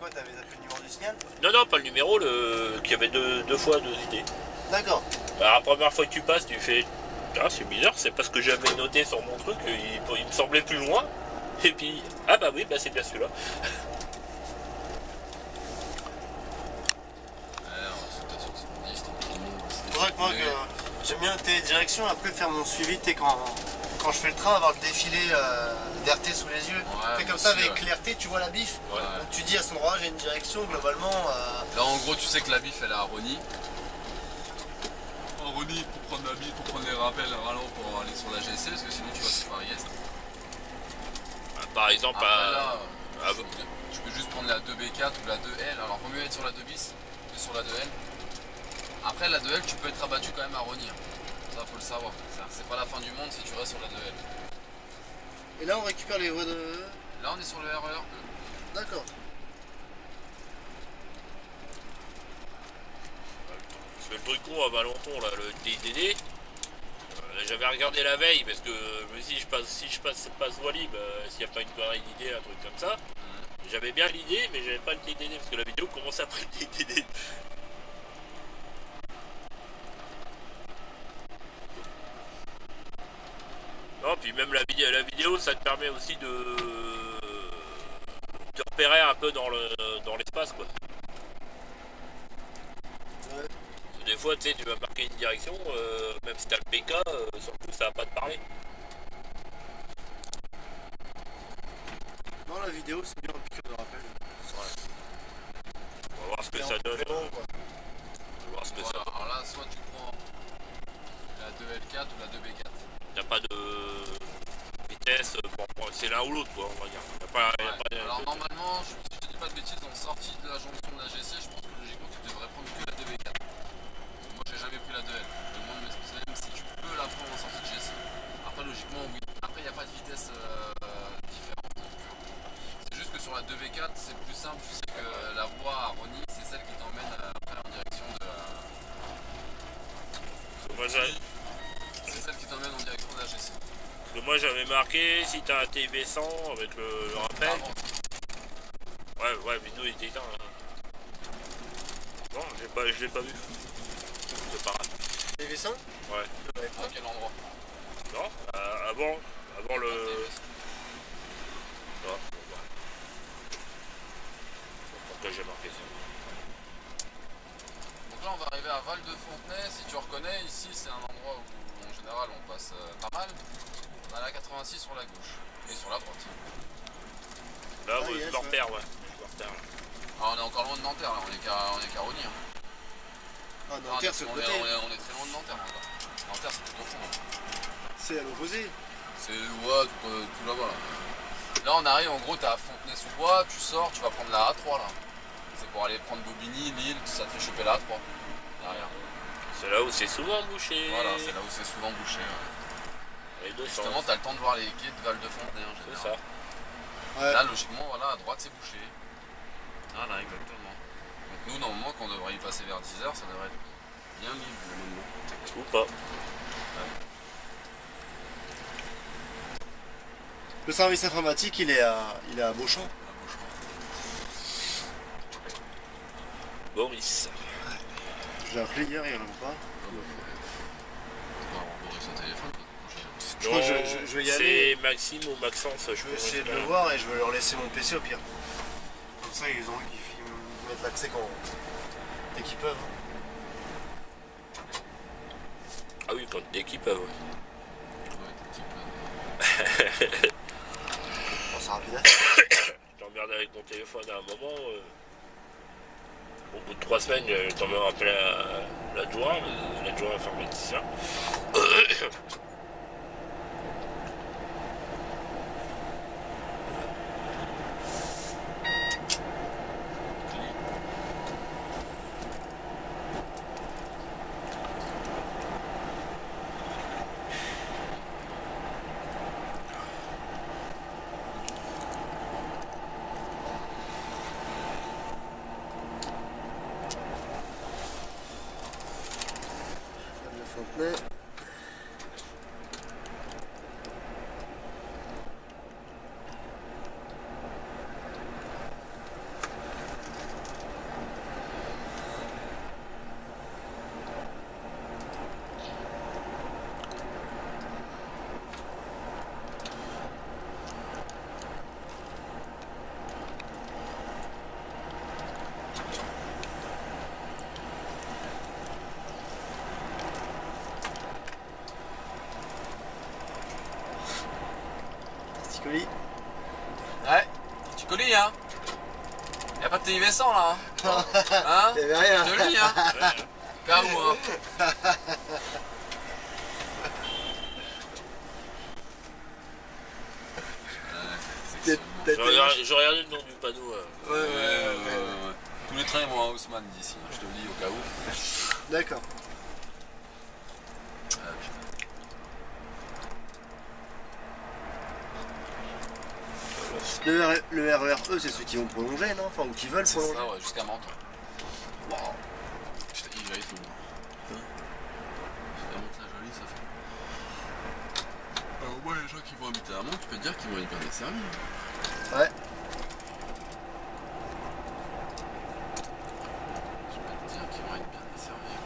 Quoi, t'avais appelé le numéro du signal? Non, non, pas le numéro, qui avait deux fois deux idées. D'accord. Alors, la première fois que tu passes, tu fais ah, c'est bizarre, c'est parce que j'avais noté sur mon truc, il me semblait plus loin. Et puis, ah bah oui, bah c'est bien celui-là. C'est vrai que moi, j'aime bien la télédirection, après faire mon suivi, tu sais, quand je fais le train, avoir le défilé d'RT sous les yeux. Ouais, c'est comme ça, avec l'RT, tu vois la bif. Ouais. Donc tu dis à cet endroit, j'ai une direction, globalement. Là, en gros, tu sais que la bif, elle est à Rony. En Rony, pour prendre la bif, pour prendre les rappels rallons pour aller sur la GC, parce que sinon tu vas sur Paris-Est. Par exemple, après, là, tu peux juste prendre la 2B4 ou la 2L. Alors, vaut mieux être sur la 2 bis que sur la 2L. Après, la 2L, tu peux être abattu quand même à Rony. Ça, faut le savoir. C'est pas la fin du monde si tu restes sur la 2L. Et là, on récupère les voies de. Là, on est sur le RER. D'accord. parce que le truc con à Valenton, là, le TDD, j'avais regardé la veille parce que je me dis si je passe voie libre, s'il n'y a pas une pareille idée, un truc comme ça. J'avais bien l'idée, mais j'avais pas le TDD parce que la vidéo commence après le TDD. Non, puis même la vidéo, ça te permet aussi de te repérer un peu dans l'espace, quoi. Ouais. Des fois, tu sais, tu vas marquer une direction, même si t'as le PK, sur le coup, ça va pas te parler. Non, la vidéo, c'est bien en piqûre de rappel. Ouais. On va voir ce que ça donne. On va voir ce que ça donne. Alors là, soit tu prends la 2L4 ou la 2B4. T'as pas de vitesse, c'est l'un ou l'autre, quoi, on va dire. Alors normalement, si je dis pas de bêtises, en sortie de la jonction de la GC, je pense que logiquement tu devrais prendre que la 2B4. Moi j'ai jamais pris la 2L. Je demande mes spécialistes si tu peux la prendre en sortie de GC. Après logiquement oui. Après il n'y a pas de vitesse différente. C'est juste que sur la 2B4 c'est plus simple, tu sais que la voie à Rony c'est celle qui t'emmène après en direction de c'est celle qui t'emmène en direction de la GC. Parce que moi j'avais marqué si t'as un TV100 avec le rappel. Ouais, vidéo il était éteint. Non, je l'ai pas vu. C'est pas grave. TV100? Ouais. À quel endroit? Non, avant le. Non, pourquoi j'ai marqué ça? Donc là on va arriver à Val de Fontenay, si tu reconnais, ici c'est un endroit où en général on passe pas mal. On a la 86 sur la gauche et sur la droite. Là, je me repère, ouais. Je me repère. Ah, on est encore loin de Nanterre là, on est qu'à Rony. Hein. Ah, Nanterre, c'est le côté. On est très loin de Nanterre encore. Nanterre c'est tout au fond. Hein. C'est à l'opposé. C'est tout là-bas là. Là on arrive, en gros t'es à Fontenay-sous-Bois, tu sors, tu vas prendre la A3 là. C'est pour aller prendre Bobigny, Lille, ça te fait choper la A3. Derrière. C'est là où c'est souvent bouché. Voilà, c'est là où c'est souvent bouché. Ouais. Justement, t'as le temps de voir les quais de Val de Fontenay en général. C'est ça. Ouais. Là, logiquement, voilà, à droite c'est bouché. Voilà, exactement. Donc nous, normalement, quand on devrait y passer vers 10h, ça devrait être bien libre. Ou pas. Ouais. Le service informatique, il est à Beauchamp. Boris. Je l'ai appelé hier, il répond pas. Boris au téléphone. Je crois que je vais y aller. C'est Maxime ou Maxence, Je vais essayer de le voir et je vais leur laisser mon PC au pire. Comme ça, ils mettent l'accès dès qu'ils peuvent. Ah oui, dès qu'ils peuvent, ouais. Bon, c'est rapide. Je t'emmerde avec mon téléphone à un moment. Au bout de 3 semaines, t'en me rappelé l'adjoint informaticien. Fontenay. colis. Ouais, petit colis hein. Y'a pas de TIV 100 là hein. Hein. Y'avait rien. Je te le dis hein. Cas où hein. Je regardais le nom du panneau. Ouais. Tous les trains vont à Haussmann d'ici, hein, je te le dis au cas où. D'accord. Ah, putain. Le RERE, c'est ceux qui vont prolonger, non? Enfin, ou qui veulent C'est prolonger. ça, ouais, jusqu'à Mantes. Wow. Putain, il va tout. Jusqu'à Mantes la jolie, ça fait. Alors, moi, les gens qui vont habiter à Mantes, tu peux te dire qu'ils vont être bien desservis. Ouais. Je peux te dire qu'ils vont être bien desservis.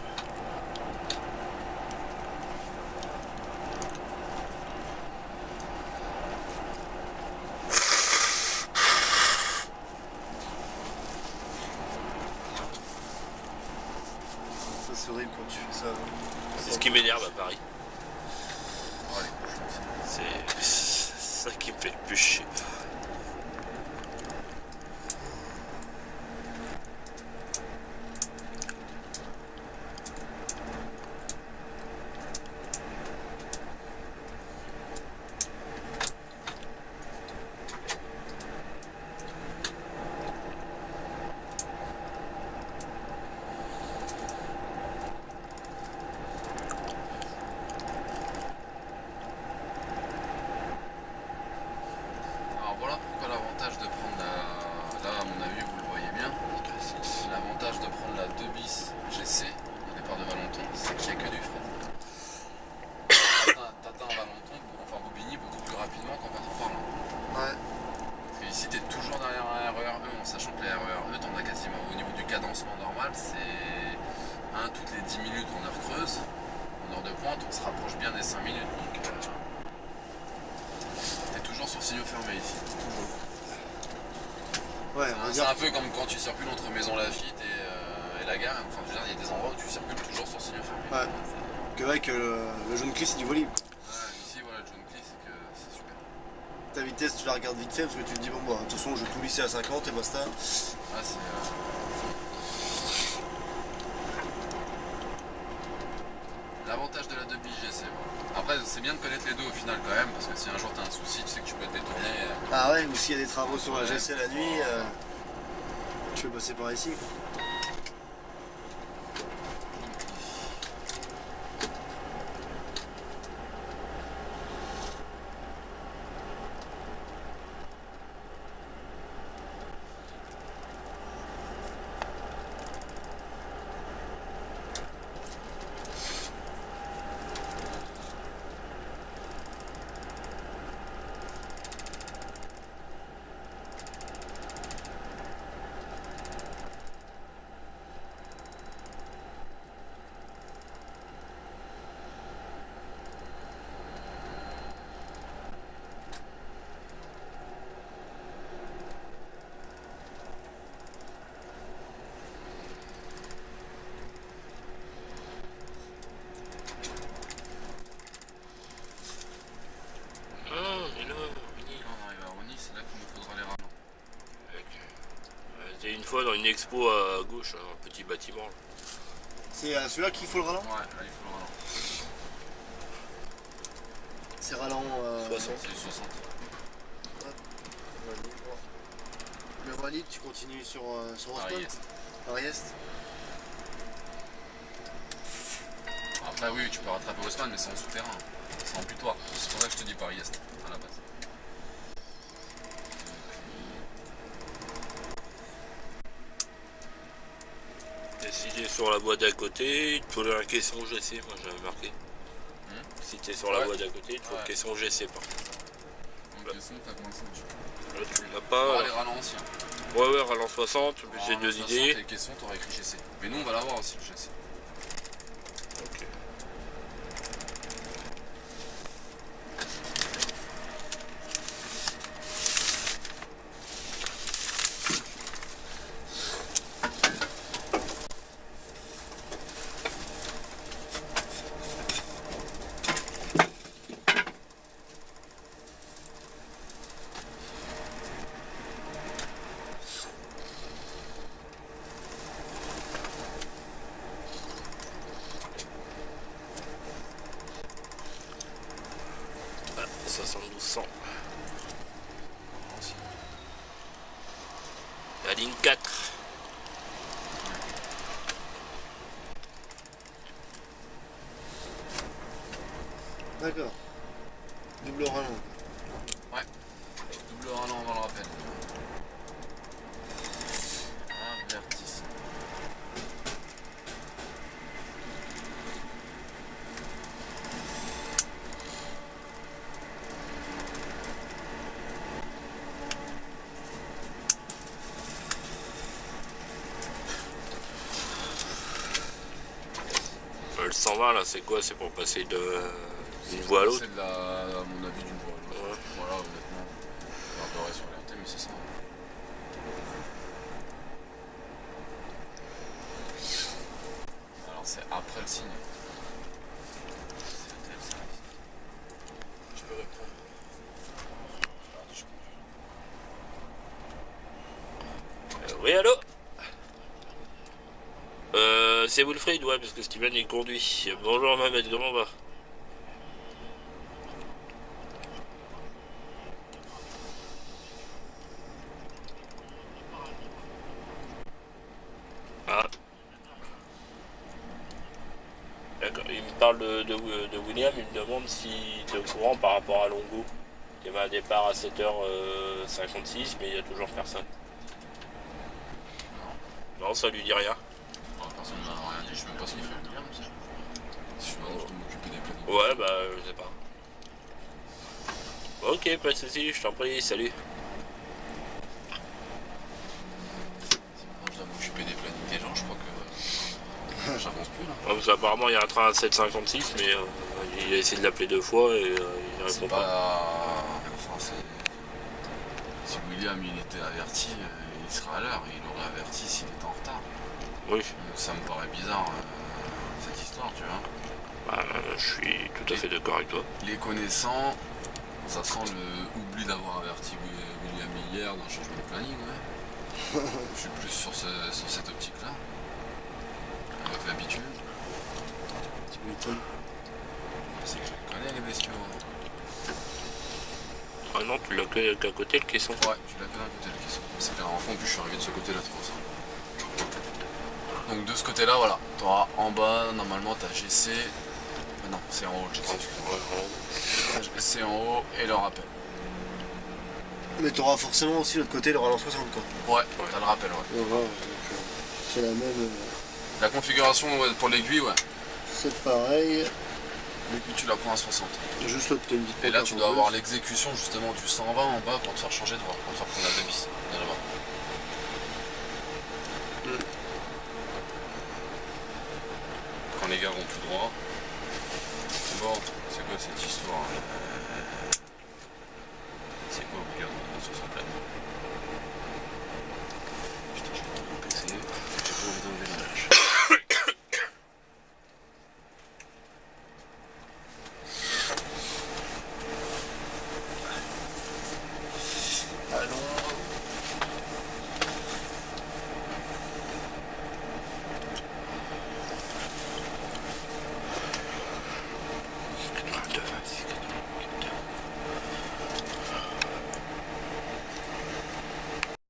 C'est horrible quand tu fais ça. C'est ce qui m'énerve à Paris. Oh, les cochons, ça. C'est ça qui me fait le plus chier. Alors voilà pourquoi l'avantage de prendre la... Là à mon avis vous le voyez bien. L'avantage de prendre la 2 bis GC au départ de Valenton, c'est qu'il n'y a que du fret. T'atteins Valenton, enfin Bobigny, beaucoup plus rapidement qu'en passant par là. Ouais. Parce que ici t'es toujours derrière un RERE en sachant que les RERE t'en as quasiment au niveau du cadencement normal, c'est 1 toutes les 10 minutes en heure creuse. En heure de pointe on se rapproche bien des 5 minutes. Donc t'es toujours sur signaux fermés ici. Toujours. Ouais, on va C'est dire. un peu comme quand tu circules entre Maison Lafitte et la gare. Enfin, je veux dire, il y a des endroits où tu circules toujours sur signaux fermés. Ouais. Que vrai que le jaune clé c'est du volume. Ouais, ici, voilà, le John Clee, c'est que c'est super. Ta vitesse, tu la regardes vite fait parce que tu te dis, bon, bah, de toute façon, je vais tout lisser à 50 et basta. Ah, c'est. L'avantage de la 2 bis GC. Voilà. Après, c'est bien de connaître les deux au final quand même, parce que si un jour t'as un souci, tu sais que tu peux te détourner. Ah ouais, ou s'il y a des travaux sur la GC la nuit, tu peux passer par ici. Quoi. Une fois dans une expo à gauche, un petit bâtiment. Là. C'est celui-là qu'il faut le ralent. Ouais, là, il faut le ralent. C'est ralent 60. C'est 60. Le rallye, tu continues sur Haussmann. Ariès. Ariès. Après, oui, tu peux rattraper Haussmann, mais c'est en souterrain. C'est en butoir. C'est pour ça que je te dis Paris-Est à la base. Si t'es sur la voie d'à côté, il te faut un caisson GC, moi j'avais marqué. Si t'es sur la voie d'à côté, il te faut le caisson GC par contre. Donc, caisson, t'as combien ça? Là tu l'as pas. Les rallants anciens. Ouais, ralent 60, j'ai deux idées. Et le caisson, t'aurais écrit GC. Mais nous, on va l'avoir aussi, le GC. Ok. 100. La ligne 4. D'accord. Double rallonge. Ouais. Double ralent avant le rappel. Avertissement. Le 120 là, c'est quoi? C'est pour passer d'une voie à l'autre? C'est de la, à mon avis, d'une voie à l'autre. Ouais. Voilà, honnêtement. On va sur les RT, mais c'est ça. Alors c'est après le signe. Je peux répondre. Oui, allô? C'est Wilfried, ouais, parce que Steven il conduit. Bonjour Mohamed, comment on va? Ah. D'accord, il me parle de William, il me demande si tu es au courant par rapport à Longo. Il y avait un départ à 7h56, mais il n'y a toujours personne. Non, ça lui dit rien. Personne ne m'a rien dit, je sais même pas ce qu'il fait William. Si je dois m'occuper des plannings. Ouais, bah, je sais pas. Ok, pas de soucis, je t'en prie, salut. Si maintenant je dois m'occuper des plannings des gens, je crois que j'avance plus là. Ouais, parce qu'apparemment, il y a un train à 7h56, mais il a essayé de l'appeler 2 fois et il C'est répond pas. pas. Enfin, c'est. Si William il était averti, il serait à l'heure. Il aurait averti s'il était en retard. Oui, Donc, ça me paraît bizarre cette histoire, tu vois. bah, je suis tout à fait d'accord avec toi. Les connaissants, ça sent le oubli d'avoir averti William hier d'un changement de planning, ouais. Je suis plus sur cette optique-là. Avec l'habitude. Tu m'étonnes. C'est que je les connais les bestiaux. Ah non, tu l'as qu'à côté le caisson. Ouais, tu l'as que d'un côté le caisson. C'est clair, enfin en plus je suis arrivé de ce côté-là, c'est pour ça. Donc de ce côté-là, voilà. Tu auras en bas, normalement, ta GC. Non, c'est en haut le GC. C'est en haut et le rappel. Mais t'auras forcément aussi l'autre côté le ralent 60 quoi. Ouais, t'as le rappel, ouais. C'est la même. La configuration ouais, pour l'aiguille, ouais. C'est pareil. L'aiguille, tu la prends à 60. Juste l'autre t'as une petite Et là, pancarte tu en dois plus. avoir l'exécution justement du 120 en bas pour te faire changer de voie, pour te faire prendre la vis. De là-bas. Quand les gars vont tout droit. Bon, c'est quoi cette histoire C'est quoi, regarde, sur son planning